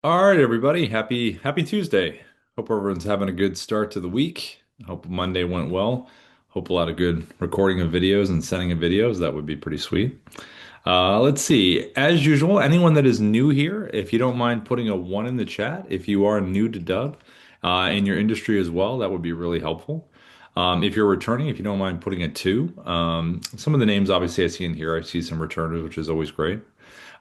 All right, everybody. Happy Tuesday. Hope everyone's having a good start to the week. Hope Monday went well. Hope a lot of good recording of videos and sending of videos. That would be pretty sweet. Let's see. As usual, anyone that is new here, if you don't mind putting a one in the chat, if you are new to Dubb in your industry as well, that would be really helpful. If you're returning, if you don't mind putting a two. Some of the names obviously I see in here, I see some returners, which is always great.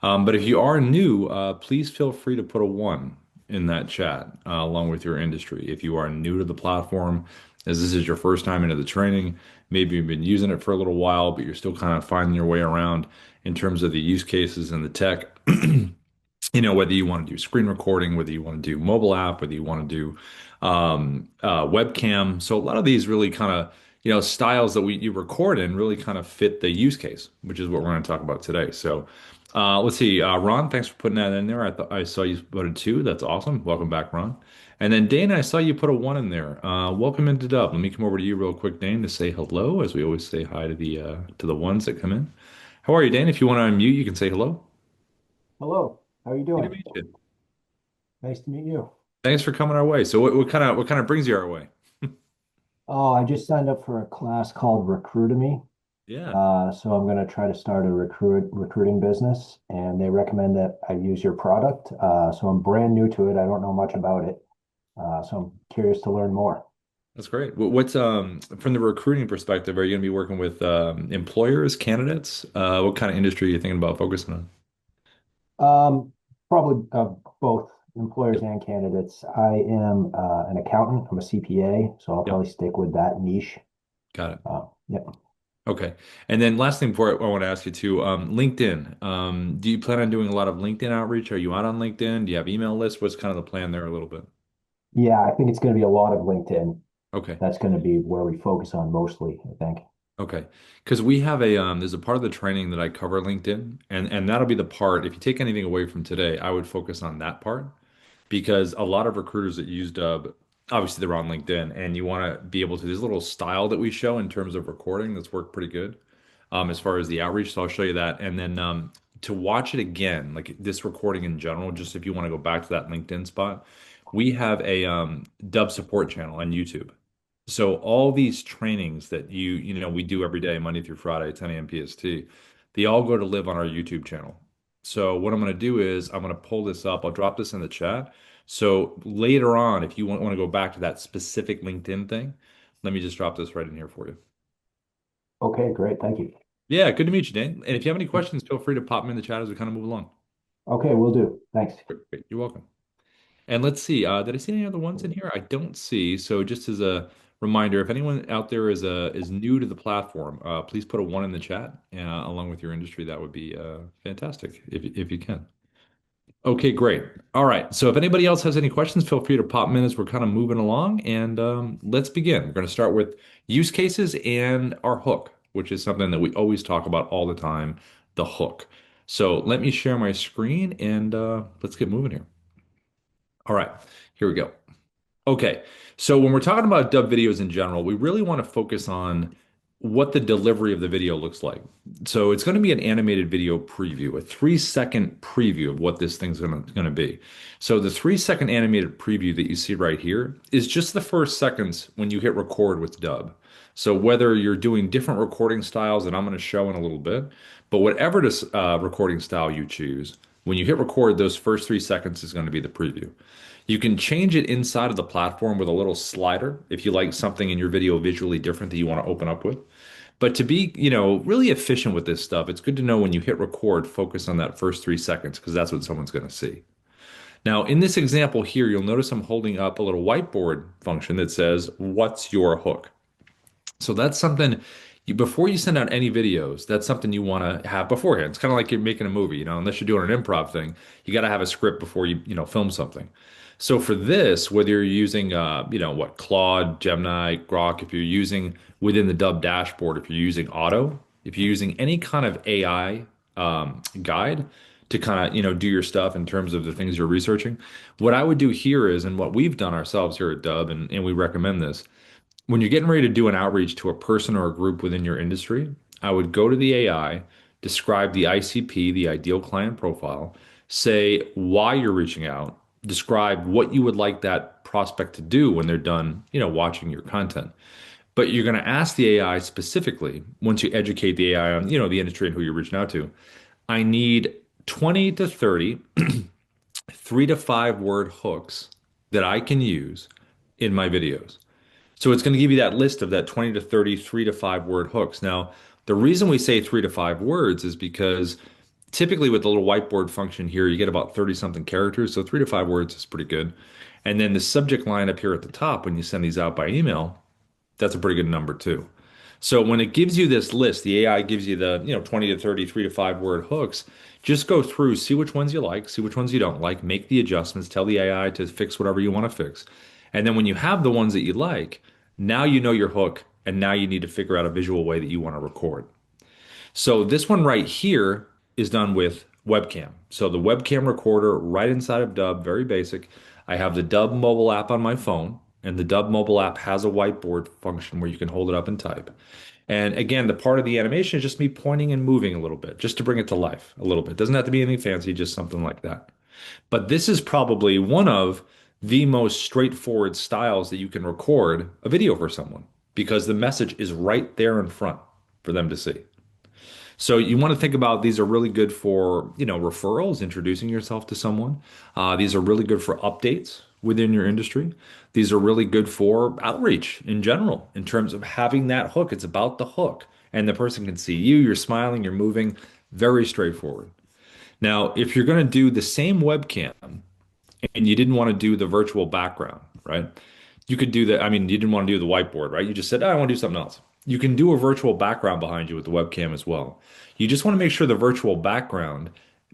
But if you are new, please feel free to put a one in that chat along with your industry. If you are new to the platform, as this is your first time into the training, maybe you've been using it for a little while, but you're still kind of finding your way around in terms of the use cases and the tech. Whether you want to do screen recording, whether you want to do mobile app, whether you want to do webcam. So a lot of these really kind of, styles that you record in really kind of fit the use case, which is what we're going to talk about today. So let's see. Ron, thanks for putting that in there. I saw you put a two. That's awesome. Welcome back, Ron. And then Dana, I saw you put a one in there. Welcome into Dub. Let me come over to you real quick, Dane, to say hello, as we always say hi to the ones that come in. How are you, Dane? If you want to unmute, you can say hello. Hello, how are you Good to doing? meet you. Nice to meet you. Thanks for coming our way. So what kind of brings you our way? Oh, I just signed up for a class called Recruitemy. Yeah, So I'm going to try to start a recruiting business, and they recommend that I use your product. So I'm brand new to it. I don't know much about it. So I'm curious to learn more. that's great. What's from the recruiting perspective, are you going to be working with employers, candidates? What kind of industry are you thinking about focusing on? Um, Probably both employers Yep, and candidates. I am an accountant. I'm a CPA, so I'll yep, probably stick with that niche. got it. Yep. Okay. And then last thing before I want to ask you too, LinkedIn. Do you plan on doing a lot of LinkedIn outreach? Are you out on LinkedIn? Do you have email lists? What's kind of the plan there a little bit? Yeah, I think it's going to be a lot of LinkedIn. Okay. That's going to be where we focus on mostly, I think. Okay. Because we have there's a part of the training that I cover LinkedIn, and that'll be the part. If you take anything away from today, I would focus on that part because a lot of recruiters that use Dubb, obviously they're on LinkedIn, and you want to be able to, there's a little style that we show in terms of recording that's worked pretty good as far as the outreach. So I'll show you that. And then to watch it again, like this recording in general, just if you want to go back to that LinkedIn spot, we have a Dubb support channel on YouTube. So all these trainings that we do every day, Monday through Friday, 10 a.m. PST, they all go to live on our YouTube channel. So what I'm going to do is I'm going to pull this up. I'll drop this in the chat. So later on, if you want to go back to that specific LinkedIn thing, let me just drop this right in here for you. Okay, great. Thank you. Yeah, good to meet you, Dan. And if you have any questions, feel free to pop them in the chat as we kind of move along. Okay, will do. Thanks. Great, great. You're welcome. And let's see, did I see any other ones in here? I don't see. So just as a reminder, if anyone out there is new to the platform, please put a one in the chat along with your industry. That would be fantastic if you can. Okay, great. All right. So if anybody else has any questions, feel free to pop them in as we're kind of moving along. And let's begin. We're going to start with use cases and our hook, which is something that we always talk about all the time, the hook. So let me share my screen and let's get moving here. All right, here we go. Okay, so when we're talking about dub videos in general, we really want to focus on what the delivery of the video looks like. So it's going to be an animated video preview, a 3-second preview of what this thing's going to be. So the 3-second animated preview that you see right here is just the first seconds when you hit record with Dub. So whether you're doing different recording styles that I'm going to show in a little bit, but whatever this recording style you choose, when you hit record, those first 3 seconds is going to be the preview. You can change it inside of the platform with a little slider if you like something in your video visually different that you want to open up with. But to be, really efficient with this stuff, it's good to know when you hit record, focus on that first 3 seconds because that's what someone's going to see. Now, in this example here, you'll notice I'm holding up a little whiteboard function that says, "What's your hook?" So that's something before you send out any videos, that's something you want to have beforehand. It's kind of like you're making a movie, unless you're doing an improv thing, you got to have a script before you film something. So for this, whether you're using, Claude, Gemini, Grok, if you're using within the Dub dashboard, if you're using Auto, if you're using any kind of AI guide to kind of, do your stuff in terms of the things you're researching, what I would do here is, and what we've done ourselves here at Dub, and we recommend this, when you're getting ready to do an outreach to a person or a group within your industry, I would go to the AI, describe the ICP, the ideal client profile, say why you're reaching out, describe what you would like that prospect to do when they're done, watching your content. But you're going to ask the AI specifically, once you educate the AI on, the industry and who you're reaching out to, I need 20 to 30 3 to 5 word hooks that I can use in my videos. So it's going to give you that list of that 20 to 30 3 to 5 word hooks. Now, the reason we say 3 to 5 words is because typically with the little whiteboard function here, you get about 30 something characters. So 3 to 5 words is pretty good. And then the subject line up here at the top, when you send these out by email, that's a pretty good number too. So when it gives you this list, the AI gives you the, 20 to 30, 3 to 5 word hooks. Just go through, see which ones you like, see which ones you don't like, make the adjustments, tell the AI to fix whatever you want to fix. And then when you have the ones that you like, now you know your hook, and now you need to figure out a visual way that you want to record. So this one right here is done with webcam. So the webcam recorder right inside of Dubb, very basic. I have the Dubb mobile app on my phone, and the Dubb mobile app has a whiteboard function where you can hold it up and type. And again, the part of the animation is just me pointing and moving a little bit, just to bring it to life a little bit. Doesn't have to be anything fancy, just something like that. But this is probably one of the most straightforward styles that you can record a video for someone because the message is right there in front for them to see. So you want to think about these are really good for, referrals, introducing yourself to someone. These are really good for updates within your industry. These are really good for outreach in general, in terms of having that hook. It's about the hook, and the person can see you, you're smiling, you're moving. Very straightforward. Now, if you're going to do the same webcam and you didn't want to do the virtual background, right? You could do that. I mean, you didn't want to do the whiteboard, right? You just said, oh, I want to do something else. You can do a virtual background behind you with the webcam as well. You just want to make sure the virtual background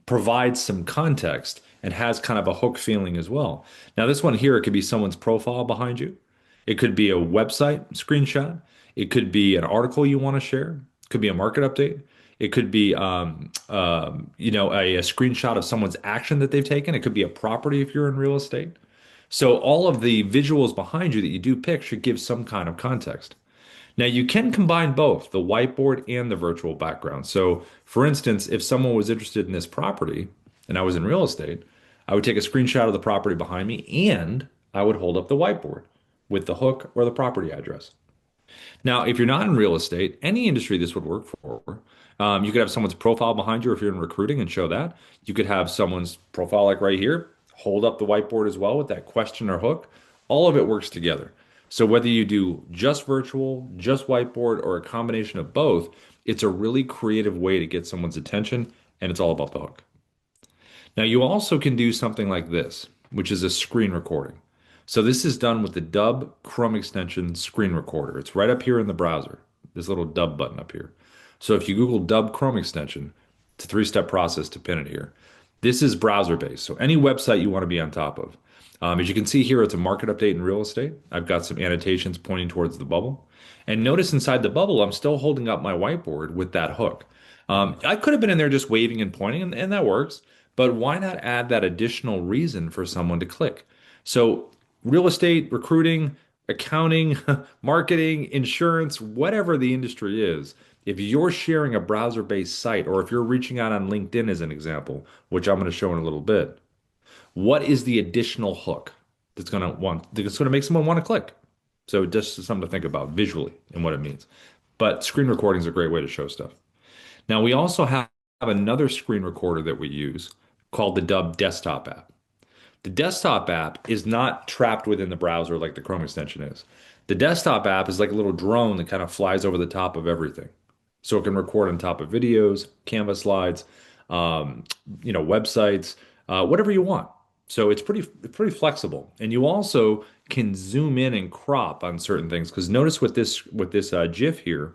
provides some context and has kind of a hook feeling as well. Now, this one here, it could be someone's profile behind you. It could be a website screenshot. It could be an article you want to share. It could be a market update. It could be, a screenshot of someone's action that they've taken. It could be a property if you're in real estate. So all of the visuals behind you that you do pick should give some kind of context. Now you can combine both the whiteboard and the virtual background. So for instance, if someone was interested in this property and I was in real estate, I would take a screenshot of the property behind me and I would hold up the whiteboard with the hook or the property address. Now, if you're not in real estate, any industry this would work for. You could have someone's profile behind you if you're in recruiting and show that. You could have someone's profile like right here, hold up the whiteboard as well with that question or hook. All of it works together. So whether you do just virtual, just whiteboard, or a combination of both, it's a really creative way to get someone's attention, and it's all about the hook. Now, you also can do something like this, which is a screen recording. So this is done with the Dubb Chrome extension screen recorder. It's right up here in the browser, this little Dubb button up here. So if you Google Dubb Chrome extension, it's a three-step process to pin it here. This is browser-based, so any website you want to be on top of. As you can see here, it's a market update in real estate. I've got some annotations pointing towards the bubble. And notice inside the bubble, I'm still holding up my whiteboard with that hook. I could have been in there just waving and pointing, and that works. But why not add that additional reason for someone to click? So, real estate, recruiting, accounting, marketing, insurance, whatever the industry is, if you're sharing a browser-based site, or if you're reaching out on LinkedIn as an example, which I'm going to show in a little bit, what is the additional hook that's going to make someone want to click? So just something to think about visually and what it means. But screen recording is a great way to show stuff. Now we also have another screen recorder that we use called the Dubb desktop app. The desktop app is not trapped within the browser like the Chrome extension is. The desktop app is like a little drone that kind of flies over the top of everything. So it can record on top of videos, Canva slides, um, websites, whatever you want. So it's pretty flexible. And you also can zoom in and crop on certain things. Because notice with this GIF here,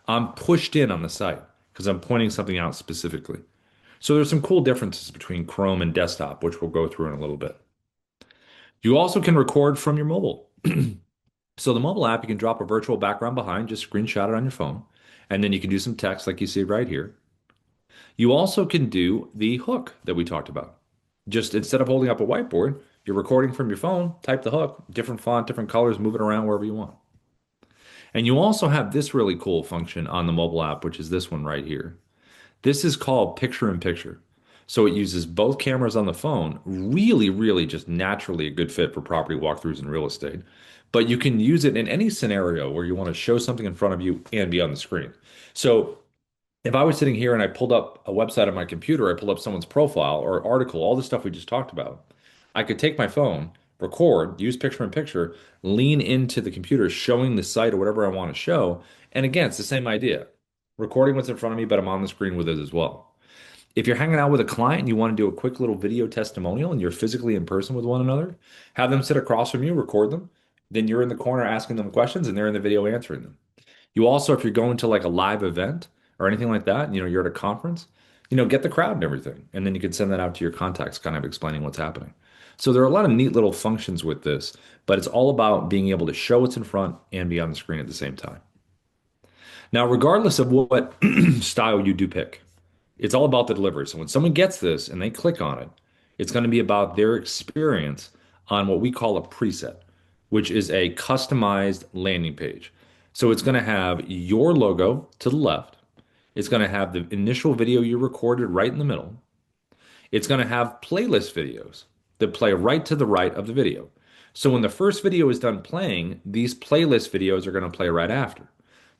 I'm pushed in on the site because I'm pointing something out specifically. So there's some cool differences between Chrome and desktop, which we'll go through in a little bit. You also can record from your mobile. So the mobile app, you can drop a virtual background behind, just screenshot it on your phone, and then you can do some text like you see right here. You also can do the hook that we talked about. Just instead of holding up a whiteboard, you're recording from your phone, type the hook, different font, different colors, move it around wherever you want. And you also have this really cool function on the mobile app, which is this one right here. This is called picture in picture. So it uses both cameras on the phone. Really, really just naturally a good fit for property walkthroughs and real estate. But you can use it in any scenario where you want to show something in front of you and be on the screen. So if I was sitting here and I pulled up a website on my computer, I pulled up someone's profile or article, all the stuff we just talked about, I could take my phone, record, use picture in picture, lean into the computer, showing the site or whatever I want to show. And again, it's the same idea. Recording what's in front of me, but I'm on the screen with it as well. If you're hanging out with a client and you want to do a quick little video testimonial and you're physically in person with one another, have them sit across from you, record them. Then you're in the corner asking them questions and they're in the video answering them. You also, if you're going to like a live event or anything like that, you're at a conference, get the crowd and everything. And then you can send that out to your contacts, kind of explaining what's happening. So there are a lot of neat little functions with this, but it's all about being able to show what's in front and be on the screen at the same time. Now, regardless of what style you do pick, it's all about the delivery. So when someone gets this and they click on it, it's going to be about their experience on what we call a preset, which is a customized landing page. So it's going to have your logo to the left. It's going to have the initial video you recorded right in the middle. It's going to have playlist videos that play right to the right of the video. So when the first video is done playing, these playlist videos are going to play right after.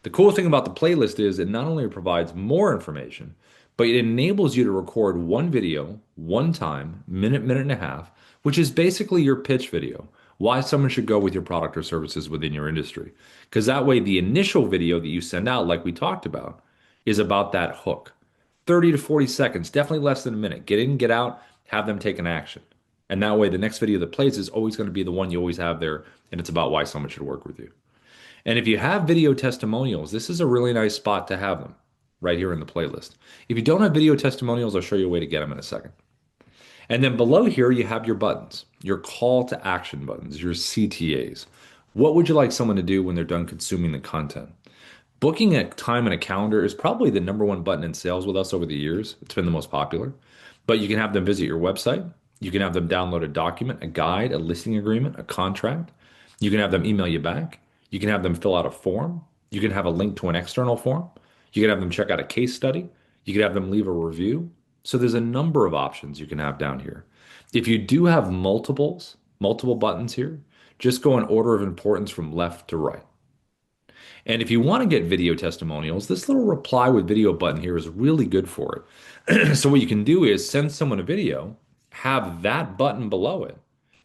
The cool thing about the playlist is it not only provides more information, but it enables you to record one video, one time, minute, minute and a half, which is basically your pitch video. Why someone should go with your product or services within your industry. Because that way, the initial video that you send out, like we talked about, is about that hook. 30 to 40 seconds, definitely less than a minute. Get in, get out, have them take an action. And that way, the next video that plays is always going to be the one you always have there, and it's about why someone should work with you. And if you have video testimonials, this is a really nice spot to have them right here in the playlist. If you don't have video testimonials, I'll show you a way to get them in a second. And then below here, you have your buttons, your call to action buttons, your CTAs. What would you like someone to do when they're done consuming the content? Booking a time in a calendar is probably the number one button in sales with us over the years. It's been the most popular. But you can have them visit your website. You can have them download a document, a guide, a listing agreement, a contract. You can have them email you back. You can have them fill out a form. You can have a link to an external form. You can have them check out a case study. You can have them leave a review. So there's a number of options you can have down here. If you do have multiple buttons here, just go in order of importance from left to right. And if you want to get video testimonials, this little reply with video button here is really good for it. So what you can do is send someone a video, have that button below it,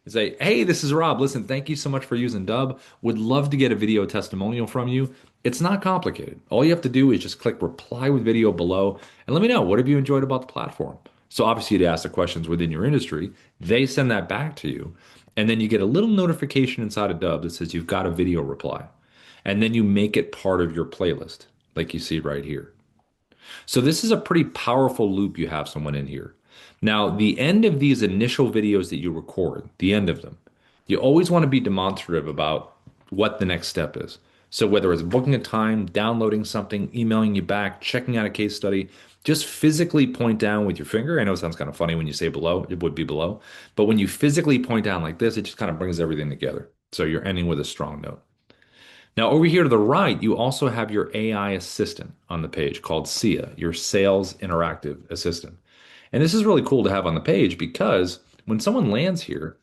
and say, "Hey, this is Rob. Listen, thank you so much for using Dubb. Would love to get a video testimonial from you." It's not complicated. All you have to do is just click reply with video below and let me know, what have you enjoyed about the platform? So obviously you'd ask the questions within your industry. They send that back to you. And then you get a little notification inside of Dubb that says you've got a video reply. And then you make it part of your playlist, like you see right here. So this is a pretty powerful loop you have someone in here. Now, the end of these initial videos that you record, the end of them, you always want to be demonstrative about what the next step is. So whether it's booking a time, downloading something, emailing you back, checking out a case study, just physically point down with your finger. I know it sounds kind of funny when you say below, it would be below, but when you physically point down like this, it just kind of brings everything together. So you're ending with a strong note. Now, over here to the right, you also have your AI assistant on the page called SIA, your Sales Interactive Assistant. And this is really cool to have on the page because when someone lands here,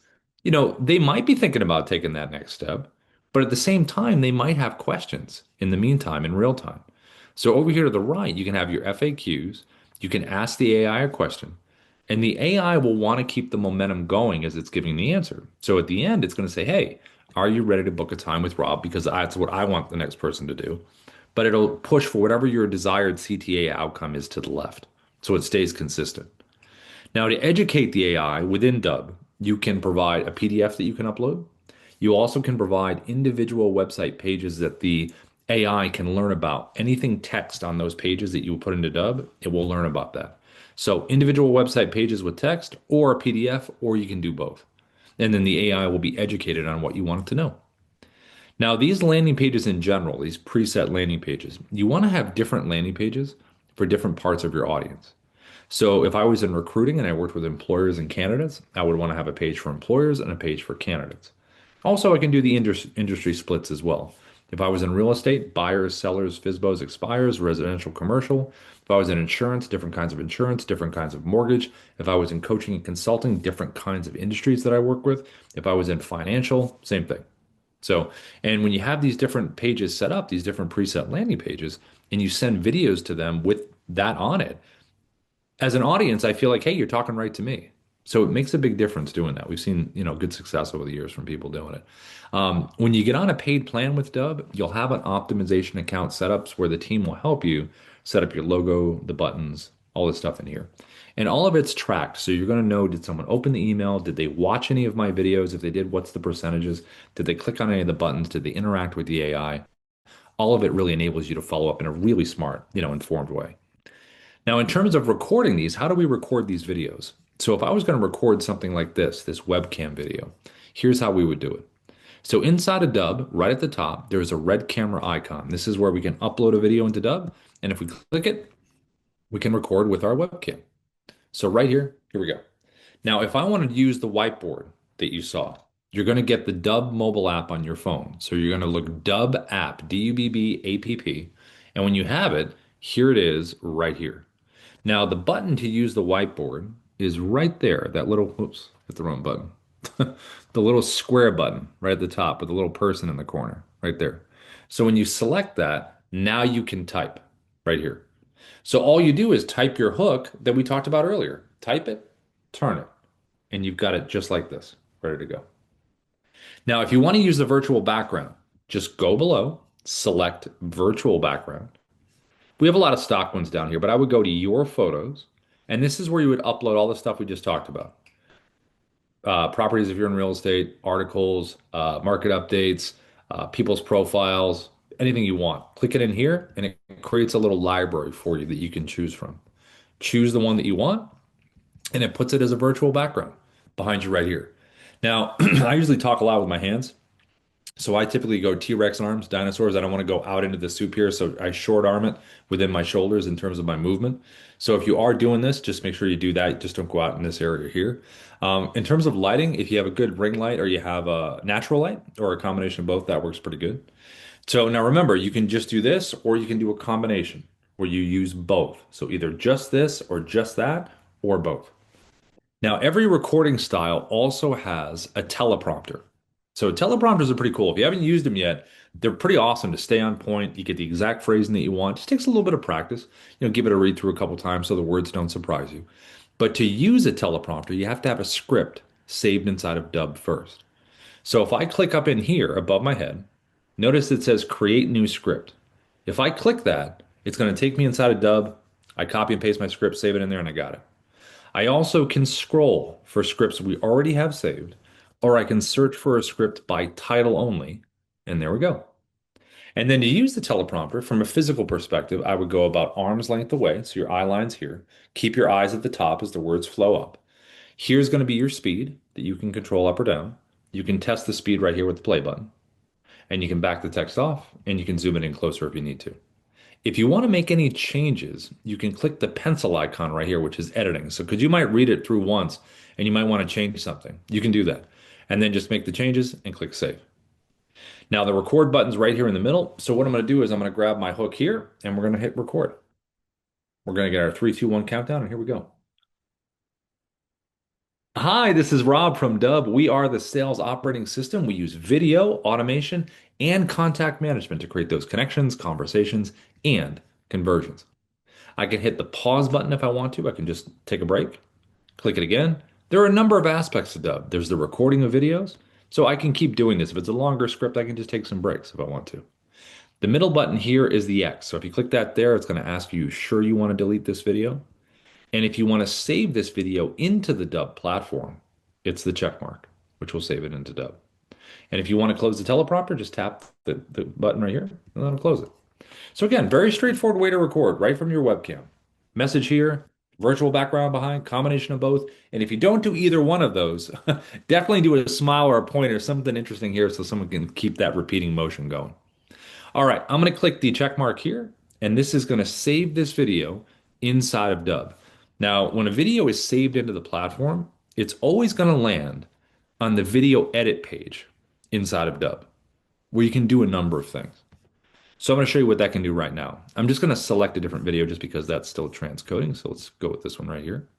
they might be thinking about taking that next step, but at the same time, they might have questions in the meantime, in real time. So over here to the right, you can have your FAQs. You can ask the AI a question, and the AI will want to keep the momentum going as it's giving the answer. So at the end, it's going to say, "Hey, are you ready to book a time with Rob?" Because that's what I want the next person to do. But it'll push for whatever your desired CTA outcome is to the left. So it stays consistent. Now, to educate the AI within Dubb, you can provide a PDF that you can upload. You also can provide individual website pages that the AI can learn about. Anything text on those pages that you put into Dubb, it will learn about that. So individual website pages with text or a PDF, or you can do both. And then the AI will be educated on what you want it to know. Now, these landing pages in general, these preset landing pages, you want to have different landing pages for different parts of your audience. So if I was in recruiting and I worked with employers and candidates, I would want to have a page for employers and a page for candidates. Also, I can do the industry splits as well. If I was in real estate, buyers, sellers, FSBOs, expires, residential, commercial. If I was in insurance, different kinds of insurance, different kinds of mortgage. If I was in coaching and consulting, different kinds of industries that I work with. If I was in financial, same thing. So, and when you have these different pages set up, these different preset landing pages, and you send videos to them with that on it, as an audience, I feel like, hey, you're talking right to me. So it makes a big difference doing that. We've seen, good success over the years from people doing it. When you get on a paid plan with Dubb, you'll have an optimization account setups where the team will help you set up your logo, the buttons, all this stuff in here. And all of it's tracked. So you're going to know, did someone open the email? Did they watch any of my videos? If they did, what's the percentages? Did they click on any of the buttons? Did they interact with the AI? All of it really enables you to follow up in a really smart, informed way. Now, in terms of recording these, how do we record these videos? So if I was going to record something like this webcam video, here's how we would do it. So inside of Dubb, right at the top, there's a red camera icon. This is where we can upload a video into Dubb. And if we click it, we can record with our webcam. So right here we go. Now, if I wanted to use the whiteboard that you saw, you're going to get the Dubb mobile app on your phone. So you're going to look Dubb app, Dubb app. And when you have it, here it is right here. Now, the button to use the whiteboard is right there. That little, oops, hit the wrong button. The little square button right at the top with the little person in the corner right there. So when you select that, now you can type right here. So all you do is type your hook that we talked about earlier. Type it, turn it, and you've got it just like this, ready to go. Now, if you want to use the virtual background, just go below, select virtual background. We have a lot of stock ones down here, but I would go to your photos, and this is where you would upload all the stuff we just talked about. Properties if you're in real estate, articles, market updates, people's profiles, anything you want. Click it in here, and it creates a little library for you that you can choose from. Choose the one that you want, and it puts it as a virtual background behind you right here. Now, I usually talk a lot with my hands. So I typically go T-Rex arms, dinosaurs. I don't want to go out into the soup here, so I short arm it within my shoulders in terms of my movement. So if you are doing this, just make sure you do that. Just don't go out in this area here. In terms of lighting, if you have a good ring light or you have a natural light or a combination of both, that works pretty good. So now remember, you can just do this or you can do a combination where you use both. So either just this or just that or both. Now, every recording style also has a teleprompter. So teleprompters are pretty cool. If you haven't used them yet, they're pretty awesome to stay on point. You get the exact phrasing that you want. Just takes a little bit of practice. Give it a read through a couple times so the words don't surprise you. But to use a teleprompter, you have to have a script saved inside of Dubb first. So if I click up in here above my head, notice it says create new script. If I click that, it's going to take me inside of Dubb. I copy and paste my script, save it in there, and I got it. I also can scroll for scripts we already have saved, or I can search for a script by title only, and there we go. And then to use the teleprompter from a physical perspective, I would go about arm's length away, so your eye line's here. Keep your eyes at the top as the words flow up. Here's going to be your speed that you can control up or down. You can test the speed right here with the play button, and you can back the text off, and you can zoom it in closer if you need to. If you want to make any changes, you can click the pencil icon right here, which is editing. So, because you might read it through once and you might want to change something, you can do that. And then just make the changes and click save. Now, the record button's right here in the middle. So, what I'm going to do is I'm going to grab my hook here and we're going to hit record. We're going to get our 3, 2, 1 countdown, and here we go. Hi, this is Rob from Dubb. We are the sales operating system. We use video, automation, and contact management to create those connections, conversations, and conversions. I can hit the pause button if I want to. I can just take a break, click it again. There are a number of aspects to Dubb. There's the recording of videos, so I can keep doing this. If it's a longer script, I can just take some breaks if I want to. The middle button here is the X. So if you click that there, it's going to ask you, sure you want to delete this video? And if you want to save this video into the Dubb platform, it's the check mark, which will save it into Dubb. And if you want to close the teleprompter, just tap the button right here and that'll close it. So again, very straightforward way to record right from your webcam. Message here, virtual background behind, combination of both. And if you don't do either one of those, definitely do a smile or a point or something interesting here so someone can keep that repeating motion going. All right, I'm going to click the check mark here, and this is going to save this video inside of Dubb. Now, when a video is saved into the platform, it's always going to land on the video edit page inside of Dubb, where you can do a number of things. So I'm going to show you what that can do right now. I'm just going to select a different video just because that's still transcoding. So let's go with this one right here.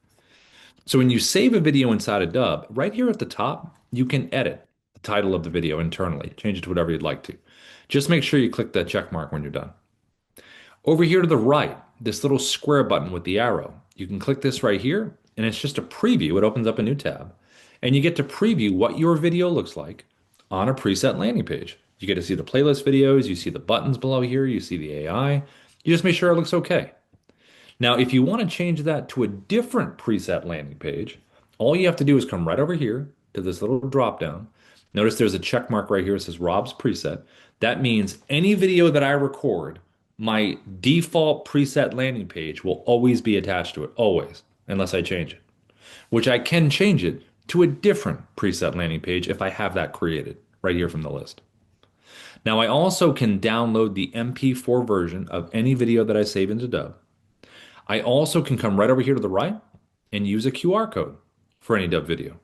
So when you save a video inside of Dubb, right here at the top, you can edit the title of the video internally, change it to whatever you'd like to. Just make sure you click that check mark when you're done. Over here to the right, this little square button with the arrow, you can click this right here, and it's just a preview. It opens up a new tab, and you get to preview what your video looks like on a preset landing page. You get to see the playlist videos, you see the buttons below here, you see the AI. You just make sure it looks okay. Now, if you want to change that to a different preset landing page, all you have to do is come right over here to this little drop down. Notice there's a check mark right here. It says Rob's preset. That means any video that I record, my default preset landing page will always be attached to it, always, unless I change it, which I can change it to a different preset landing page if I have that created right here from the list. Now, I also can download the MP4 version of any video that I save into Dubb. I also can come right over here to the right and use a QR code for any Dubb video.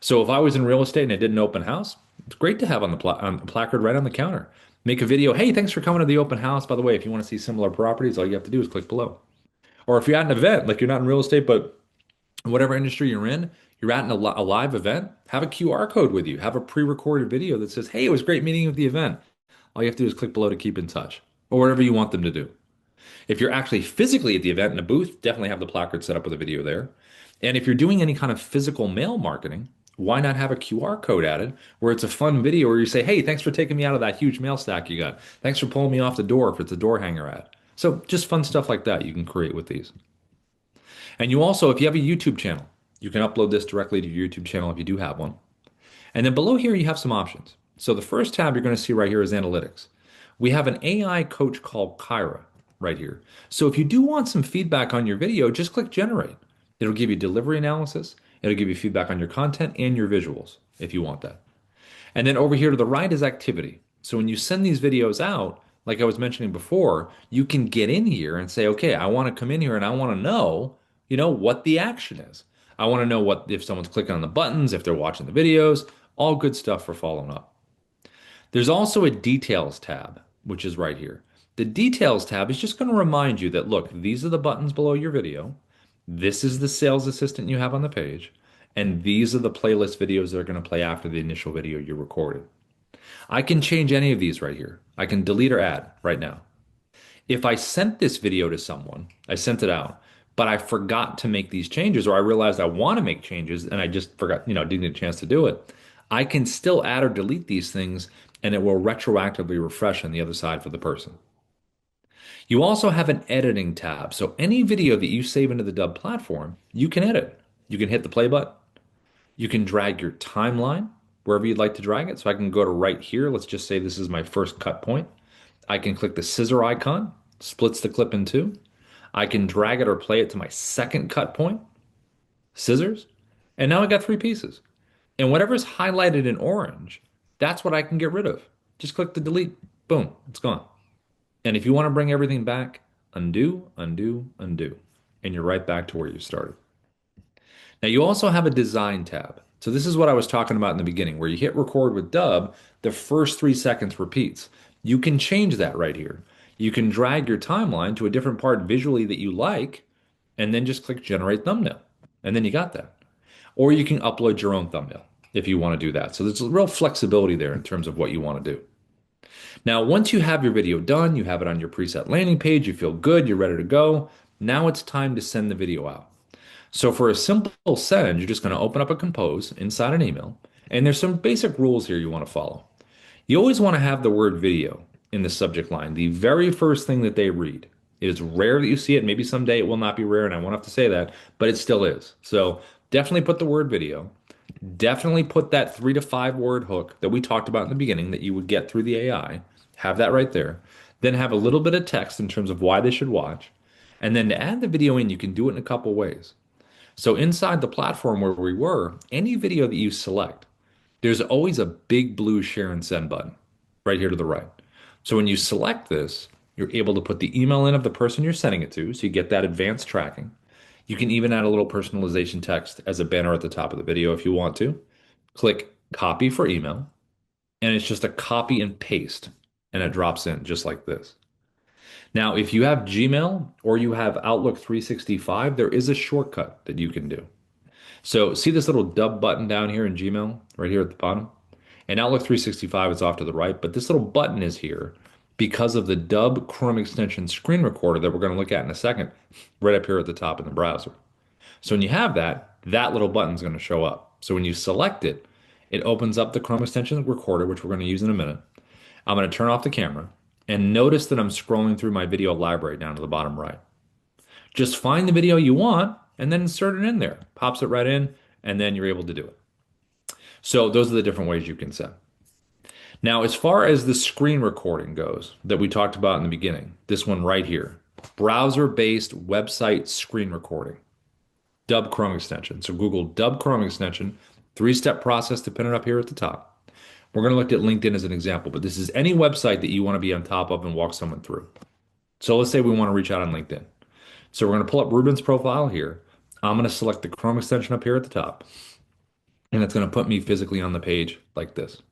So if I was in real estate and I did an open house, it's great to have on on the placard right on the counter. Make a video. Hey, thanks for coming to the open house. By the way, if you want to see similar properties, all you have to do is click below. Or if you're at an event, like you're not in real estate, but whatever industry you're in, you're at a live event, have a QR code with you. Have a pre-recorded video that says, hey, it was great meeting you at the event. All you have to do is click below to keep in touch or whatever you want them to do. If you're actually physically at the event in a booth, definitely have the placard set up with a video there. And if you're doing any kind of physical mail marketing, why not have a QR code added where it's a fun video where you say, hey, thanks for taking me out of that huge mail stack you got. Thanks for pulling me off the door if it's a door hanger ad. So just fun stuff like that you can create with these. And you also, if you have a YouTube channel, you can upload this directly to your YouTube channel if you do have one. And then below here, you have some options. So the first tab you're going to see right here is analytics. We have an AI coach called Kyra right here. So if you do want some feedback on your video, just click generate. It'll give you delivery analysis. It'll give you feedback on your content and your visuals if you want that. And then over here to the right is activity. So when you send these videos out, like I was mentioning before, you can get in here and say, okay, I want to come in here and I want to know, what the action is. I want to know what if someone's clicking on the buttons, if they're watching the videos, all good stuff for following up. There's also a details tab, which is right here. The details tab is just going to remind you that, look, these are the buttons below your video. This is the sales assistant you have on the page. And these are the playlist videos that are going to play after the initial video you recorded. I can change any of these right here. I can delete or add right now. If I sent this video to someone, I sent it out, but I forgot to make these changes, or I realized I want to make changes and I just forgot, didn't get a chance to do it, I can still add or delete these things and it will retroactively refresh on the other side for the person. You also have an editing tab. So any video that you save into the Dubb platform, you can edit. You can hit the play button. You can drag your timeline wherever you'd like to drag it. So I can go to right here. Let's just say this is my first cut point. I can click the scissor icon, splits the clip in two. I can drag it or play it to my second cut point, scissors, and now I got three pieces. And whatever's highlighted in orange, that's what I can get rid of. Just click the delete. Boom, it's gone. And if you want to bring everything back, undo, undo, undo. And you're right back to where you started. Now you also have a design tab. So this is what I was talking about in the beginning, where you hit record with Dubb, the first 3 seconds repeats. You can change that right here. You can drag your timeline to a different part visually that you like, and then just click generate thumbnail. And then you got that. Or you can upload your own thumbnail if you want to do that. So there's a real flexibility there in terms of what you want to do. Now, once you have your video done, you have it on your preset landing page, you feel good, you're ready to go. Now it's time to send the video out. So for a simple send, you're just going to open up a compose inside an email, and there's some basic rules here you want to follow. You always want to have the word video in the subject line, the very first thing that they read. It is rare that you see it. Maybe someday it will not be rare, and I won't have to say that, but it still is. So definitely put the word video. Definitely put that 3 to 5 word hook that we talked about in the beginning that you would get through the AI. Have that right there. Then have a little bit of text in terms of why they should watch. And then to add the video in, you can do it in a couple ways. So inside the platform where we were, any video that you select, there's always a big blue share and send button right here to the right. So when you select this, you're able to put the email in of the person you're sending it to, so you get that advanced tracking. You can even add a little personalization text as a banner at the top of the video if you want to. Click copy for email, and it's just a copy and paste and it drops in just like this. Now, if you have Gmail or you have Outlook 365, there is a shortcut that you can do. So see this little Dubb button down here in Gmail, right here at the bottom? And Outlook 365 is off to the right, but this little button is here because of the Dubb Chrome extension screen recorder that we're going to look at in a second, right up here at the top in the browser. So when you have that, that little button is going to show up. So when you select it, it opens up the Chrome extension recorder, which we're going to use in a minute. I'm going to turn off the camera and notice that I'm scrolling through my video library down to the bottom right. Just find the video you want and then insert it in there. Pops it right in, and then you're able to do it. So those are the different ways you can set. Now, as far as the screen recording goes that we talked about in the beginning, this one right here, browser-based website screen recording, Dubb Chrome extension. So Google Dubb Chrome extension, three-step process to pin it up here at the top. We're going to look at LinkedIn as an example, but this is any website that you want to be on top of and walk someone through. So let's say we want to reach out on LinkedIn. So we're going to pull up Ruben's profile here. I'm going to select the Chrome extension up here at the top, and it's going to put me physically on the page like this.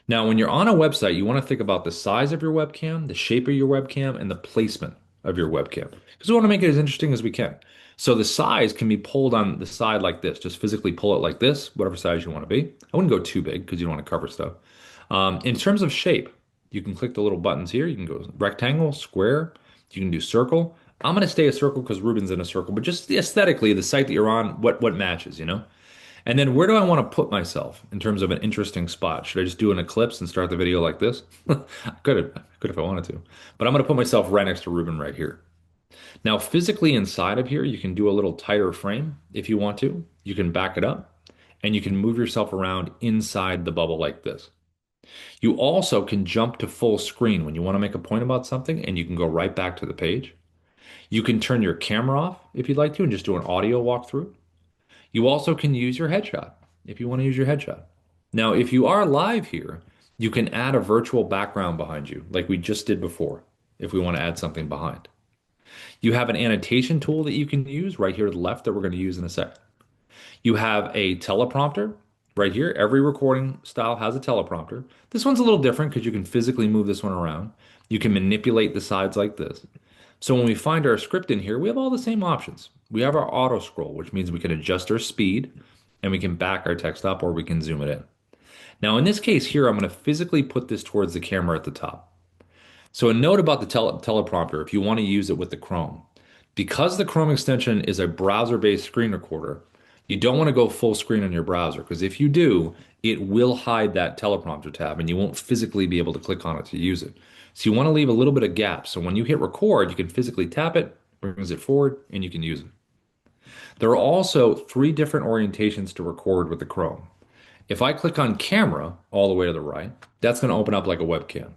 Now, when you're on a website, you want to think about the size of your webcam, the shape of your webcam, and the placement of your webcam, because we want to make it as interesting as we can. So the size can be pulled on the side like this. Just physically pull it like this, whatever size you want to be. I wouldn't go too big because you don't want to cover stuff. In terms of shape, you can click the little buttons here. You can go rectangle, square. You can do circle. I'm going to stay a circle because Ruben's in a circle, but just aesthetically, the site that you're on, what matches, you know? And then where do I want to put myself in terms of an interesting spot? Should I just do an ellipse and start the video like this? I could if I wanted to. But I'm going to put myself right next to Ruben right here. Now, physically inside of here, you can do a little tighter frame if you want to. You can back it up and you can move yourself around inside the bubble like this. You also can jump to full screen when you want to make a point about something and you can go right back to the page. You can turn your camera off if you'd like to and just do an audio walkthrough. You also can use your headshot if you want to use your headshot. Now, if you are live here, you can add a virtual background behind you, like we just did before, if we want to add something behind. You have an annotation tool that you can use right here to the left that we're going to use in a second. You have a teleprompter right here. Every recording style has a teleprompter. This one's a little different because you can physically move this one around. You can manipulate the sides like this. So when we find our script in here, we have all the same options. We have our auto scroll, which means we can adjust our speed and we can back our text up or we can zoom it in. Now, in this case here, I'm going to physically put this towards the camera at the top. So a note about the teleprompter, if you want to use it with the Chrome. Because the Chrome extension is a browser-based screen recorder, you don't want to go full screen on your browser because if you do, it will hide that teleprompter tab and you won't physically be able to click on it to use it. So you want to leave a little bit of gap. So when you hit record, you can physically tap it, brings it forward, and you can use it. There are also three different orientations to record with the Chrome. If I click on camera all the way to the right, that's going to open up like a webcam.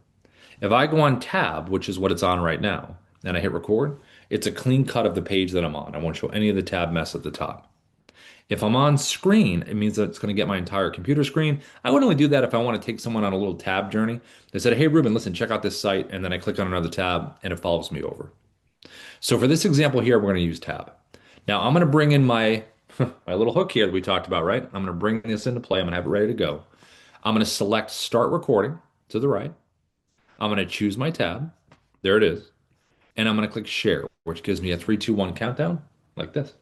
If I go on tab, which is what it's on right now, and I hit record, it's a clean cut of the page that I'm on. I won't show any of the tab mess at the top. If I'm on screen, it means that it's going to get my entire computer screen. I would only do that if I want to take someone on a little tab journey. They said, hey, Ruben, listen, check out this site. And then I click on another tab and it follows me over. So for this example here, we're going to use tab. Now I'm going to bring in my, my little hook here that we talked about, right? I'm going to bring this into play. I'm going to have it ready to go. I'm going to select start recording to the right. I'm going to choose my tab. There it is. And I'm going to click share, which gives me a 3, 2, 1 countdown like this.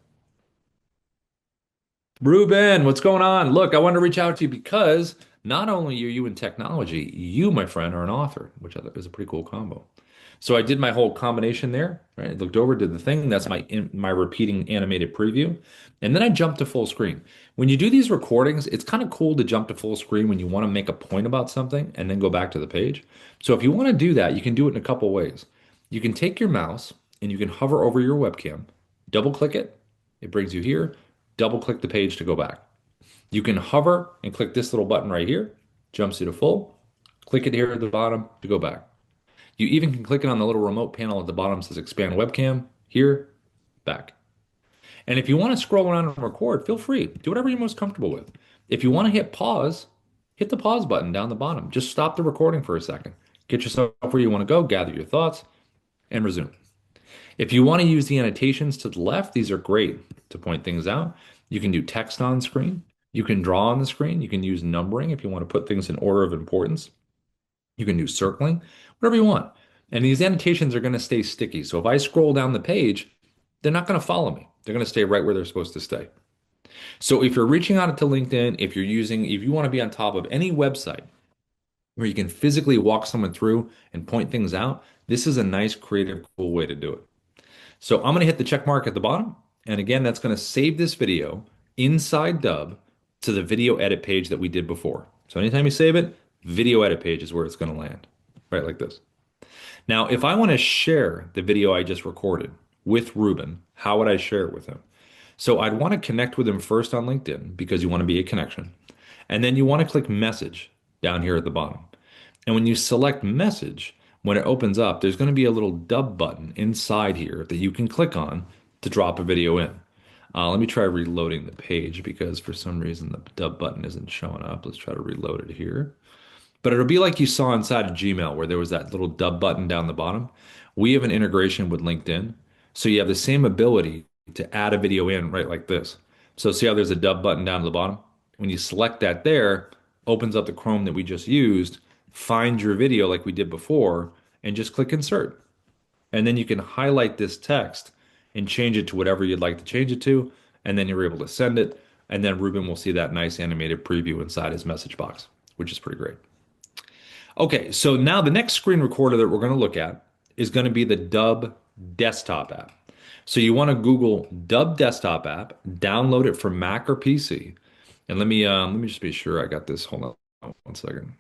Ruben, what's going on? Look, I wanted to reach out to you because not only are you in technology, you, my friend, are an author, which I thought is a pretty cool combo. So I did my whole combination there, right? I looked over, did the thing. That's my repeating animated preview. And then I jumped to full screen. When you do these recordings, it's kind of cool to jump to full screen when you want to make a point about something and then go back to the page. So if you want to do that, you can do it in a couple ways. You can take your mouse and you can hover over your webcam, double click it, it brings you here, double click the page to go back. You can hover and click this little button right here, jumps you to full, click it here at the bottom to go back. You even can click it on the little remote panel at the bottom that says expand webcam, here, back. And if you want to scroll around and record, feel free. Do whatever you're most comfortable with. If you want to hit pause, hit the pause button down the bottom. Just stop the recording for a second. Get yourself where you want to go, gather your thoughts, and resume. If you want to use the annotations to the left, these are great to point things out. You can do text on screen. You can draw on the screen. You can use numbering if you want to put things in order of importance. You can do circling, whatever you want. And these annotations are going to stay sticky. So if I scroll down the page, they're not going to follow me. They're going to stay right where they're supposed to stay. So if you're reaching out to LinkedIn, if you want to be on top of any website where you can physically walk someone through and point things out, this is a nice, creative, cool way to do it. So I'm going to hit the check mark at the bottom. And again, that's going to save this video inside Dubb to the video edit page that we did before. So anytime you save it, video edit page is where it's going to land, right like this. Now, if I want to share the video I just recorded with Ruben, how would I share it with him? So I'd want to connect with him first on LinkedIn because you want to be a connection. And then you want to click message down here at the bottom. And when you select message, when it opens up, there's going to be a little Dubb button inside here that you can click on to drop a video in. Let me try reloading the page because for some reason the Dubb button isn't showing up. Let's try to reload it here. But it'll be like you saw inside of Gmail where there was that little Dubb button down the bottom. We have an integration with LinkedIn. So you have the same ability to add a video in right like this. So see how there's a Dubb button down at the bottom? When you select that there, opens up the Chrome that we just used, find your video like we did before, and just click insert. And then you can highlight this text and change it to whatever you'd like to change it to. And then you're able to send it. And then Ruben will see that nice animated preview inside his message box, which is pretty great. Okay, so now the next screen recorder that we're going to look at is going to be the Dubb desktop app. So you want to Google Dubb desktop app, download it for Mac or PC. And let me just be sure I got this. Hold on one second.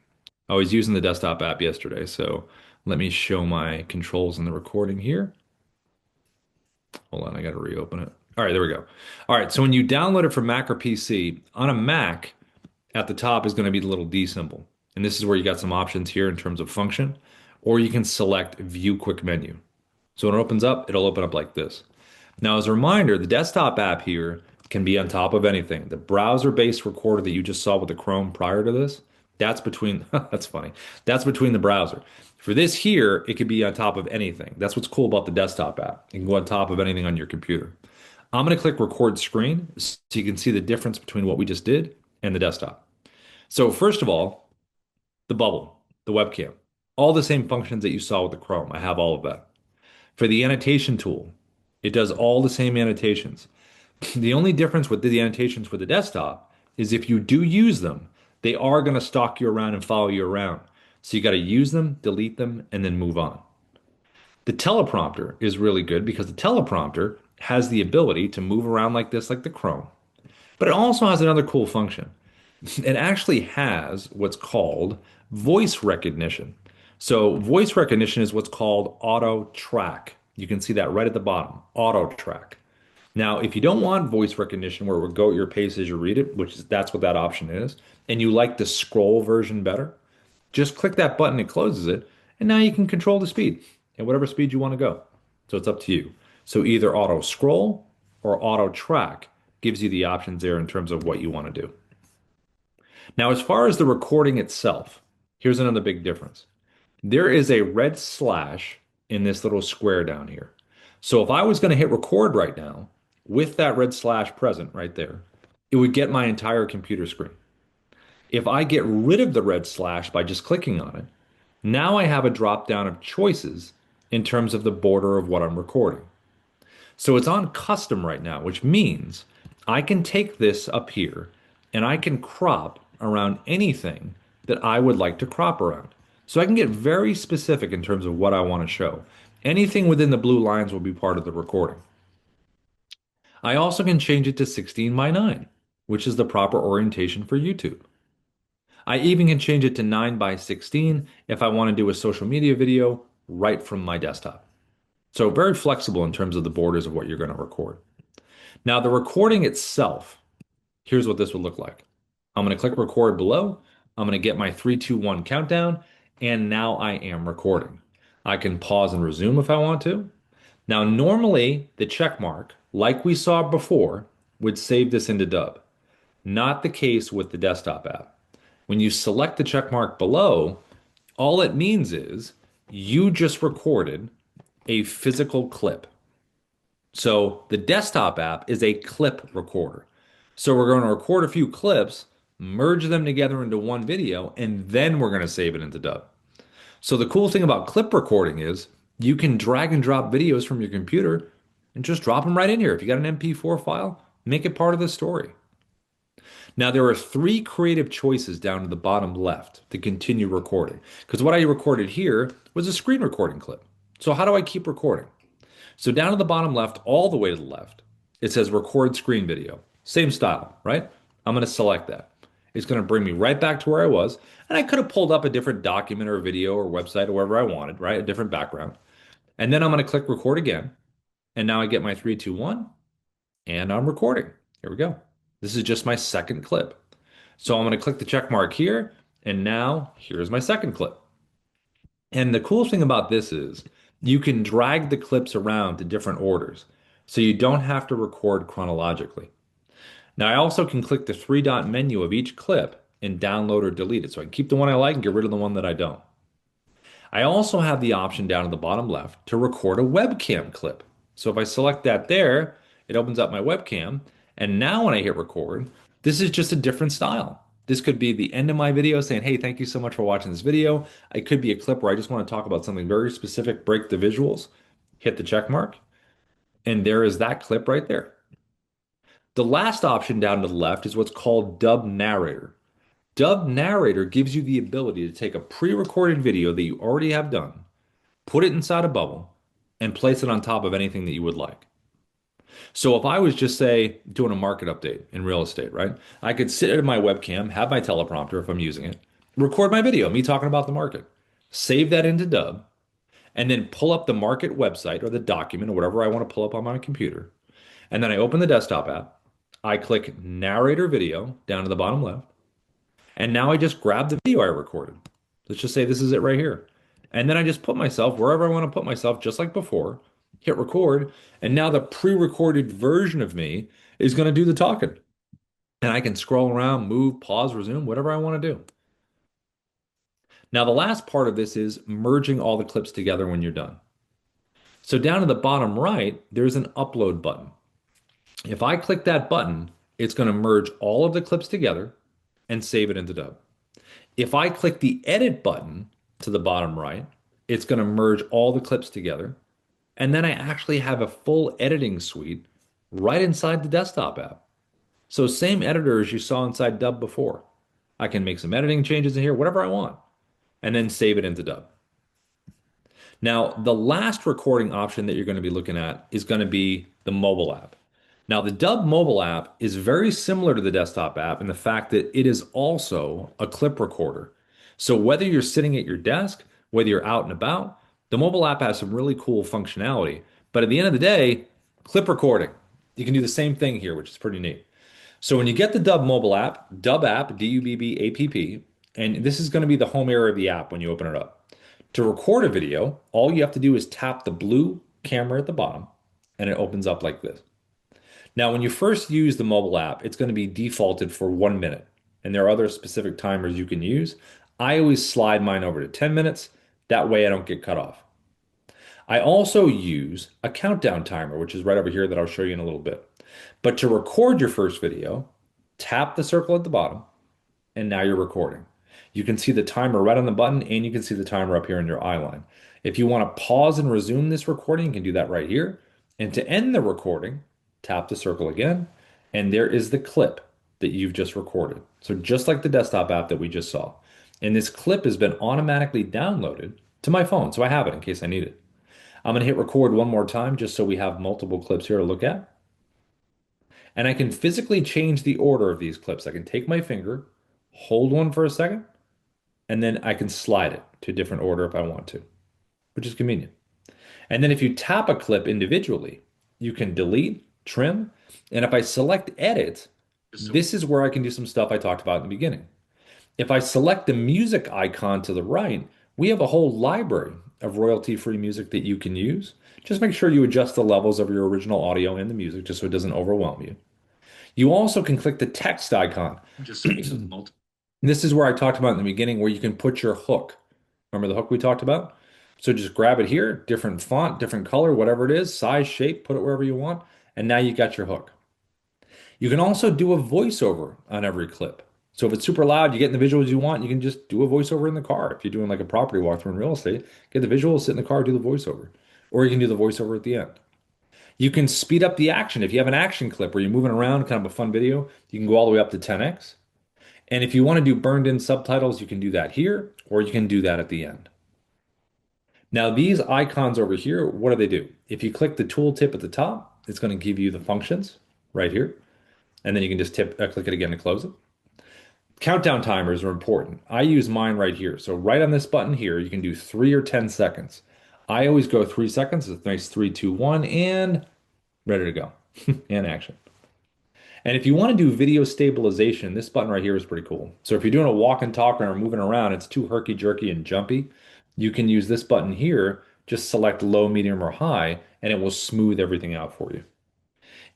I was using the desktop app yesterday, so let me show my controls in the recording here. Hold on, I got to reopen it. All right, there we go. All right, so when you download it for Mac or PC, on a Mac, at the top is going to be the little D symbol. And this is where you got some options here in terms of function, or you can select View Quick Menu. So when it opens up, it'll open up like this. Now, as a reminder, the desktop app here can be on top of anything. The browser-based recorder that you just saw with the Chrome prior to this, that's between, that's funny. That's between the browser. For this here, it could be on top of anything. That's what's cool about the desktop app. It can go on top of anything on your computer. I'm going to click record screen so you can see the difference between what we just did and the desktop. So first of all, the bubble, the webcam, all the same functions that you saw with the Chrome. I have all of that. For the annotation tool, it does all the same annotations. The only difference with the annotations for the desktop is if you do use them, they are going to stalk you around and follow you around. So you got to use them, delete them, and then move on. The teleprompter is really good because the teleprompter has the ability to move around like this, like the Chrome. But it also has another cool function. It actually has what's called voice recognition. So voice recognition is what's called auto track. You can see that right at the bottom, auto track. Now, if you don't want voice recognition where it will go at your pace as you read it, that's what that option is, and you like the scroll version better, just click that button, it closes it, and now you can control the speed at whatever speed you want to go. So it's up to you. So either auto scroll or auto track gives you the options there in terms of what you want to do. Now, as far as the recording itself, here's another big difference. There is a red slash in this little square down here. So if I was going to hit record right now with that red slash present right there, it would get my entire computer screen. If I get rid of the red slash by just clicking on it, now I have a drop down of choices in terms of the border of what I'm recording. So it's on custom right now, which means I can take this up here and I can crop around anything that I would like to crop around. So I can get very specific in terms of what I want to show. Anything within the blue lines will be part of the recording. I also can change it to 16 by 9, which is the proper orientation for YouTube. I even can change it to 9 by 16 if I want to do a social media video right from my desktop. So very flexible in terms of the borders of what you're going to record. Now, the recording itself, here's what this would look like. I'm going to click record below. I'm going to get my 3, 2, 1 countdown, and now I am recording. I can pause and resume if I want to. Now, normally the check mark, like we saw before, would save this into Dubb. Not the case with the desktop app. When you select the check mark below, all it means is you just recorded a physical clip. So the desktop app is a clip recorder. So we're going to record a few clips, merge them together into one video, and then we're going to save it into Dubb. So the cool thing about clip recording is you can drag and drop videos from your computer and just drop them right in here. If you got an MP4 file, make it part of the story. Now, there are three creative choices down to the bottom left to continue recording. Because what I recorded here was a screen recording clip. So, how do I keep recording? So, down to the bottom left, all the way to the left, it says record screen video. Same style, right? I'm going to select that. It's going to bring me right back to where I was. And I could have pulled up a different document or video or website or wherever I wanted, right? A different background. And then I'm going to click record again. And now I get my 3, 2, 1, and I'm recording. Here we go. This is just my second clip. So I'm going to click the check mark here, and now here's my second clip. And the cool thing about this is you can drag the clips around to different orders, so you don't have to record chronologically. Now I also can click the three dot menu of each clip and download or delete it, so I can keep the one I like and get rid of the one that I don't. I also have the option down at the bottom left to record a webcam clip. So if I select that there, it opens up my webcam. And now when I hit record, this is just a different style. This could be the end of my video saying, hey, thank you so much for watching this video. It could be a clip where I just want to talk about something very specific, break the visuals, hit the check mark, and there is that clip right there. The last option down to the left is what's called Dubb Narrator. Dubb Narrator gives you the ability to take a pre-recorded video that you already have done, put it inside a bubble, and place it on top of anything that you would like. So if I was just say doing a market update in real estate, right? I could sit at my webcam, have my teleprompter if I'm using it, record my video, me talking about the market, save that into Dubb, and then pull up the market website or the document or whatever I want to pull up on my computer. And then I open the desktop app. I click narrator video down to the bottom left. And now I just grab the video I recorded. Let's just say this is it right here. And then I just put myself wherever I want to put myself, just like before, hit record. And now the pre-recorded version of me is going to do the talking. And I can scroll around, move, pause, resume, whatever I want to do. Now, the last part of this is merging all the clips together when you're done. So down to the bottom right, there's an upload button. If I click that button, it's going to merge all of the clips together and save it into Dubb. If I click the edit button to the bottom right, it's going to merge all the clips together. And then I actually have a full editing suite right inside the desktop app. So same editor as you saw inside Dubb before. I can make some editing changes in here, whatever I want, and then save it into Dubb. Now, the last recording option that you're going to be looking at is going to be the mobile app. Now, the Dubb mobile app is very similar to the desktop app in the fact that it is also a clip recorder. So whether you're sitting at your desk, whether you're out and about, the mobile app has some really cool functionality. But at the end of the day, clip recording. You can do the same thing here, which is pretty neat. So when you get the Dubb mobile app, Dubb app, Dubb app, and this is going to be the home area of the app when you open it up. To record a video, all you have to do is tap the blue camera at the bottom, and it opens up like this. Now, when you first use the mobile app, it's going to be defaulted for 1 minute, and there are other specific timers you can use. I always slide mine over to 10 minutes. That way I don't get cut off. I also use a countdown timer, which is right over here that I'll show you in a little bit. But to record your first video, tap the circle at the bottom, and now you're recording. You can see the timer right on the button, and you can see the timer up here in your eye line. If you want to pause and resume this recording, you can do that right here. And to end the recording, tap the circle again, and there is the clip that you've just recorded. So just like the desktop app that we just saw. And this clip has been automatically downloaded to my phone, so I have it in case I need it. I'm going to hit record one more time just so we have multiple clips here to look at. And I can physically change the order of these clips. I can take my finger, hold one for a second, and then I can slide it to a different order if I want to, which is convenient. And then if you tap a clip individually, you can delete, trim, and if I select edit, this is where I can do some stuff I talked about in the beginning. If I select the music icon to the right, we have a whole library of royalty-free music that you can use. Just make sure you adjust the levels of your original audio and the music just so it doesn't overwhelm you. You also can click the text icon. This is where I talked about in the beginning where you can put your hook. Remember the hook we talked about? So just grab it here, different font, different color, whatever it is, size, shape, put it wherever you want, and now you got your hook. You can also do a voiceover on every clip. So if it's super loud, you get in the visuals you want, you can just do a voiceover in the car. If you're doing like a property walkthrough in real estate, get the visuals, sit in the car, do the voiceover. Or you can do the voiceover at the end. You can speed up the action. If you have an action clip where you're moving around, kind of a fun video, you can go all the way up to 10x. And if you want to do burned in subtitles, you can do that here, or you can do that at the end. Now, these icons over here, what do they do? If you click the tooltip at the top, it's going to give you the functions right here. And then you can just click it again to close it. Countdown timers are important. I use mine right here. So right on this button here, you can do 3 or 10 seconds. I always go 3 seconds. It's nice 3, 2, 1, and ready to go. And action. And if you want to do video stabilization, this button right here is pretty cool. So if you're doing a walk and talk or moving around, it's too herky jerky and jumpy. You can use this button here, just select low, medium, or high, and it will smooth everything out for you.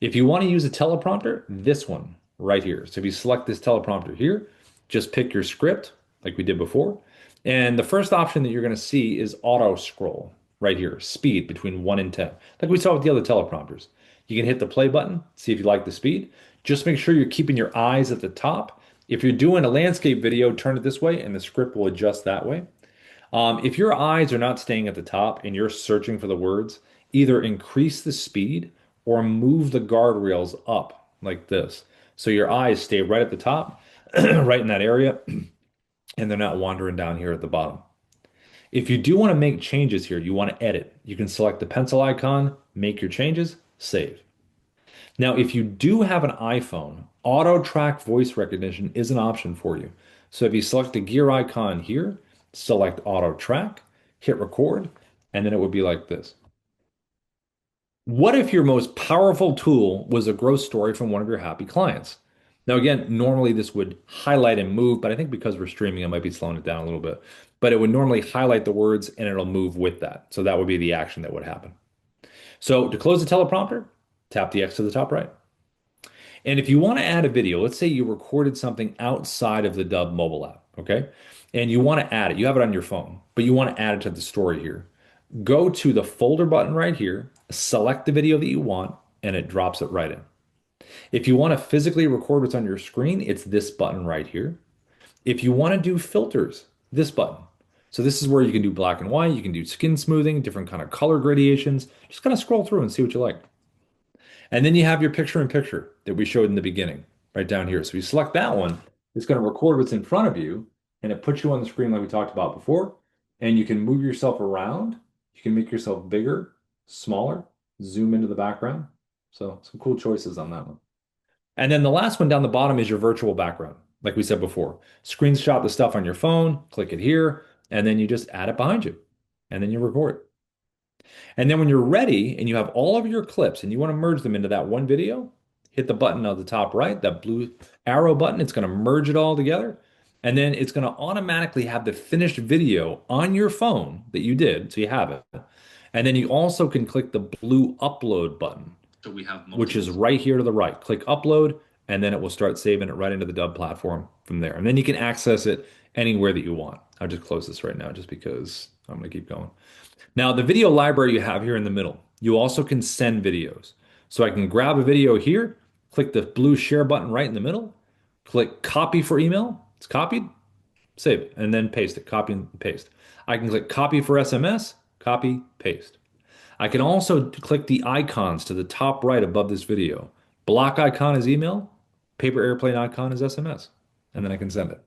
If you want to use a teleprompter, this one right here. So if you select this teleprompter here, just pick your script like we did before. And the first option that you're going to see is auto scroll right here, speed between 1 and 10, like we saw with the other teleprompters. You can hit the play button, see if you like the speed. Just make sure you're keeping your eyes at the top. If you're doing a landscape video, turn it this way and the script will adjust that way. If your eyes are not staying at the top and you're searching for the words, either increase the speed or move the guardrails up like this. So your eyes stay right at the top, right in that area, and they're not wandering down here at the bottom. If you do want to make changes here, you want to edit, you can select the pencil icon, make your changes, save. Now, if you do have an iPhone, auto track voice recognition is an option for you. So if you select the gear icon here, select auto track, hit record, and then it would be like this. What if your most powerful tool was a growth story from one of your happy clients? Now, again, normally this would highlight and move, but I think because we're streaming, I might be slowing it down a little bit. But it would normally highlight the words and it'll move with that. So that would be the action that would happen. So to close the teleprompter, tap the X to the top right. And if you want to add a video, let's say you recorded something outside of the Dubb mobile app, okay? And you want to add it, you have it on your phone, but you want to add it to the story here. Go to the folder button right here, select the video that you want, and it drops it right in. If you want to physically record what's on your screen, it's this button right here. If you want to do filters, this button. So this is where you can do black and white, you can do skin smoothing, different kind of color gradations. Just kind of scroll through and see what you like. And then you have your picture in picture that we showed in the beginning, right down here. So you select that one, it's going to record what's in front of you, and it puts you on the screen like we talked about before. And you can move yourself around. You can make yourself bigger, smaller, zoom into the background. So some cool choices on that one. And then the last one down the bottom is your virtual background. Like we said before, screenshot the stuff on your phone, click it here, and then you just add it behind you. And then you record. And then when you're ready and you have all of your clips and you want to merge them into that one video, hit the button on the top right, that blue arrow button. It's going to merge it all together. And then it's going to automatically have the finished video on your phone that you did. So you have it. And then you also can click the blue upload button, which is right here to the right. Click upload, and then it will start saving it right into the Dubb platform from there. And then you can access it anywhere that you want. I'll just close this right now just because I'm going to keep going. Now, the video library you have here in the middle, you also can send videos. So I can grab a video here, click the blue share button right in the middle, click copy for email. It's copied, save it, and then paste it, copy and paste. I can click copy for SMS, copy, paste. I can also click the icons to the top right above this video. Block icon is email, paper airplane icon is SMS, and then I can send it.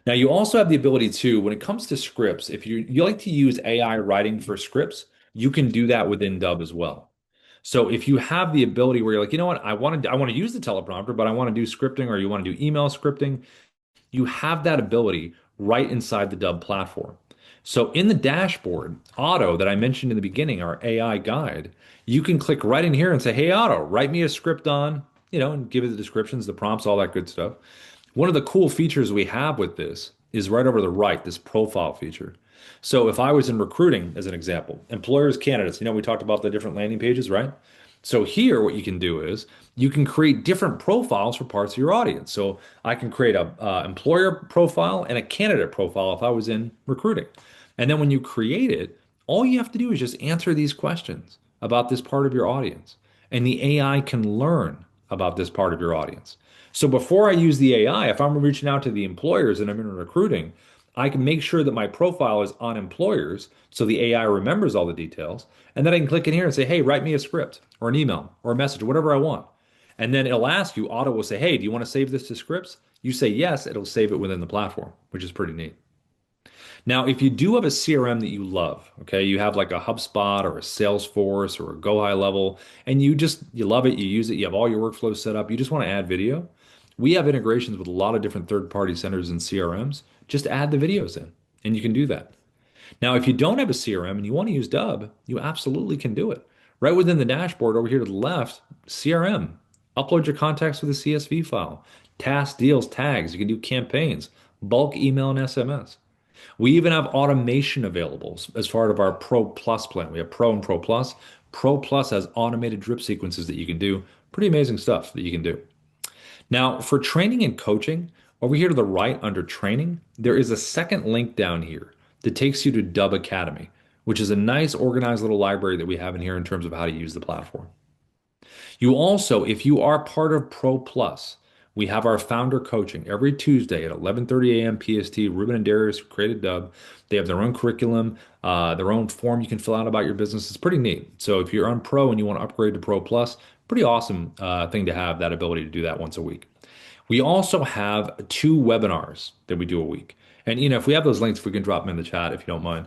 Now, you also have the ability to, when it comes to scripts, if you like to use AI writing for scripts, you can do that within Dubb as well. So if you have the ability where you're like, you know what, I want to use the teleprompter, but I want to do scripting, or you want to do email scripting, you have that ability right inside the Dubb platform. So in the dashboard, Auto that I mentioned in the beginning, our AI guide, you can click right in here and say, hey, Auto, write me a script on, and give it the descriptions, the prompts, all that good stuff. One of the cool features we have with this is right over the right, this profile feature. So if I was in recruiting, as an example, employers, candidates, we talked about the different landing pages, right? So here, what you can do is you can create different profiles for parts of your audience. So I can create a employer profile and a candidate profile if I was in recruiting. And then when you create it, all you have to do is just answer these questions about this part of your audience. And the AI can learn about this part of your audience. So before I use the AI, if I'm reaching out to the employers and I'm in recruiting, I can make sure that my profile is on employers so the AI remembers all the details. And then I can click in here and say, hey, write me a script or an email or a message, whatever I want. And then it'll ask you, Auto will say, hey, do you want to save this to scripts? You say yes, it'll save it within the platform, which is pretty neat. Now, if you do have a CRM that you love, okay, you have like a HubSpot or a Salesforce or a Go High Level, and you love it, you use it, you have all your workflows set up, you just want to add video. We have integrations with a lot of different third-party centers and CRMs. Just add the videos in, and you can do that. Now, if you don't have a CRM and you want to use Dubb, you absolutely can do it. Right within the dashboard over here to the left, CRM. Upload your contacts with a CSV file, tasks, deals, tags. You can do campaigns, bulk email and SMS. We even have automation available as part of our Pro Plus plan. We have Pro and Pro Plus. Pro Plus has automated drip sequences that you can do. Pretty amazing stuff that you can do. Now, for training and coaching, over here to the right under training, there is a second link down here that takes you to Dubb Academy, which is a nice organized little library that we have in here in terms of how to use the platform. You also, if you are part of Pro Plus, we have our founder coaching every Tuesday at 11:30 a.m. PST. Ruben and Darius created Dubb. They have their own curriculum, their own form you can fill out about your business. It's pretty neat. So if you're on Pro and you want to upgrade to Pro Plus, pretty awesome thing to have that ability to do that once a week. We also have two webinars that we do a week. And if we have those links, we can drop them in the chat if you don't mind.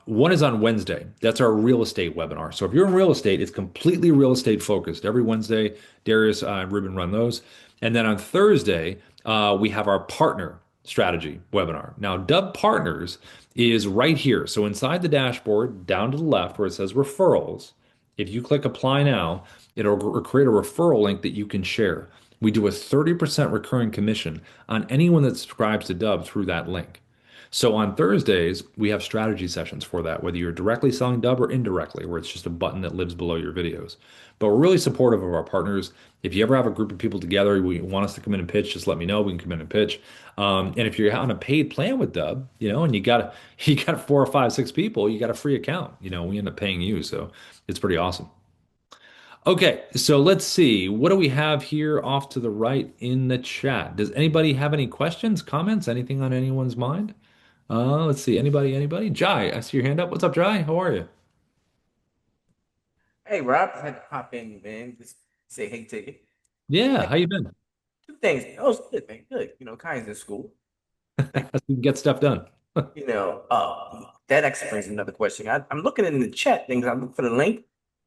One is on Wednesday. That's our real estate webinar. So if you're in real estate, it's completely real estate focused. Every Wednesday, Darius and Ruben run those. And then on Thursday, we have our partner strategy webinar. Now, Dubb Partners is right here. So inside the dashboard, down to the left where it says referrals, if you click apply now, it'll create a referral link that you can share. We do a 30% recurring commission on anyone that subscribes to Dubb through that link. So on Thursdays, we have strategy sessions for that, whether you're directly selling Dubb or indirectly, where it's just a button that lives below your videos. But we're really supportive of our partners. If you ever have a group of people together, you want us to come in and pitch, just let me know. We can come in and pitch. And if you're on a paid plan with Dubb, and you got you got four or five, six people, you got a free account. We end up paying you, so it's pretty awesome. Okay, so let's see. What do we have here off to the right in the chat? Does anybody have any questions, comments, anything on anyone's mind? Let's see. Anybody? Jai, I see your hand up. What's up, Jai? How are you? Hey, Rob, I had to pop in, man. Just say hey to you. Yeah, Hey, how you been? two things. Oh, it's good, man. Good. Kai's in school. Like, You can get stuff done. that actually brings another question. I'm looking in the chat things. I'm looking for the link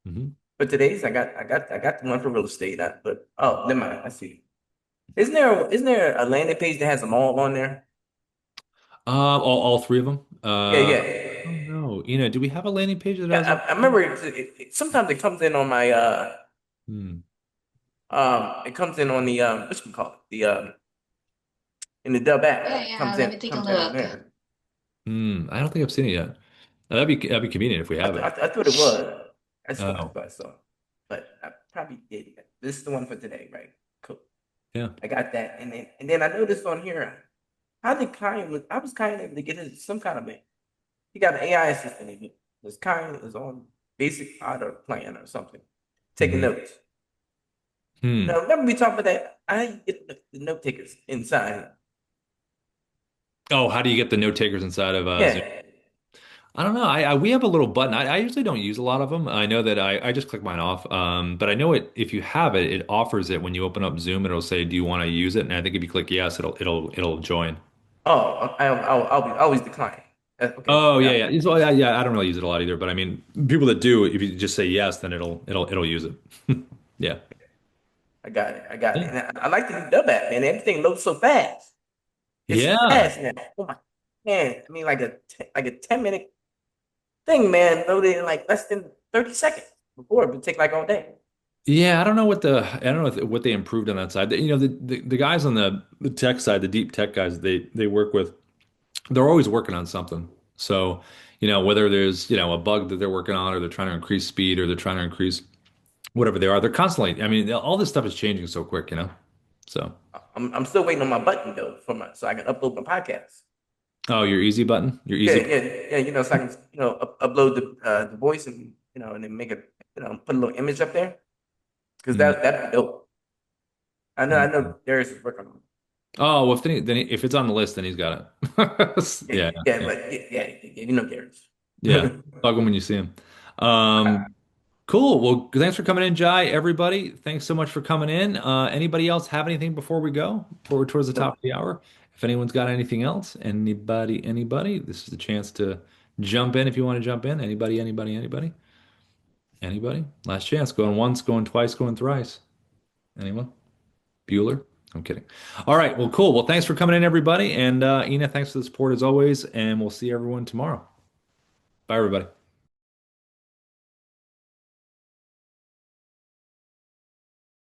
Mhm. for today's. I got the one for real estate. But oh, never mind. I see. Isn't there a landing page that has them all on there? All three of them. Yeah, Oh yeah. no. Do we have a landing page that Yeah, has all? I remember sometimes it comes in on my Hmm. it comes in on the what you call it the in the Dub app. Yeah, It yeah, let me take a comes in on look. there. I don't think I've seen it yet. That'd be convenient if we have it. I thought it was. That's what I Oh, thought I saw. But I probably did. This is the one for today, right? Cool. yeah. I got that. And then I noticed on here, how did I was kind of able to get some kind of he got an AI assistant in here. This kind is on basic auto plan or something. Taking Hmm. notes. Hmm. Now remember we talked about that. I get the note takers inside. Oh, how do you get the note takers inside of Zoom? Yeah. I don't know. We have a little button. I usually don't use a lot of them. I know that I just click mine off. But I know it if you have it, it offers it when you open up Zoom. It'll say, "Do you want to use it?" And I think if you click yes, it'll join. Oh, I'll be always decline. Okay. Oh yeah, Yeah. yeah. So yeah. I don't really use it a lot either. But I mean, people that do, if you just say yes, then it'll use it. Yeah. I got it. I got it. Yeah. And I like the new Dub app, man. Everything loads so fast. It's Yeah. fast now. Oh my man. I mean, like a 10-minute thing, man, loaded in like less than 30 seconds. Before it would take like all day. Yeah, I don't know what they improved on that side. The guys on the tech side, the deep tech guys they work with, they're always working on something. So, whether there's, a bug that they're working on or they're trying to increase speed or they're trying to increase whatever they are, they're constantly, I mean, all this stuff is changing so quick. So, I'm still waiting on my button though so I can upload my podcast. oh, your easy button, your Yeah, easy. yeah, yeah. So I can upload the voice and and then make it put a little image up there because Mm. that'd be dope. I And know Darius is working on oh, well, if it's on the list, then he's got it. Yeah, it. Yeah, yeah, but yeah, you know Darius. yeah. Plug him when you see him. Um, cool. Well, thanks for coming in, Jai. Everybody, thanks so much for coming in. Anybody else have anything before we go? Before we're towards the top No, of the hour? If anyone's got anything else, anybody, this is the chance to jump in if you want to jump in. Anybody? Last chance. Going once, going twice, going thrice. Anyone? Bueller? I'm kidding. All right. Well, cool. Well, thanks for coming in, everybody. And Ina, thanks for the support as always. And we'll see everyone tomorrow. Bye, everybody.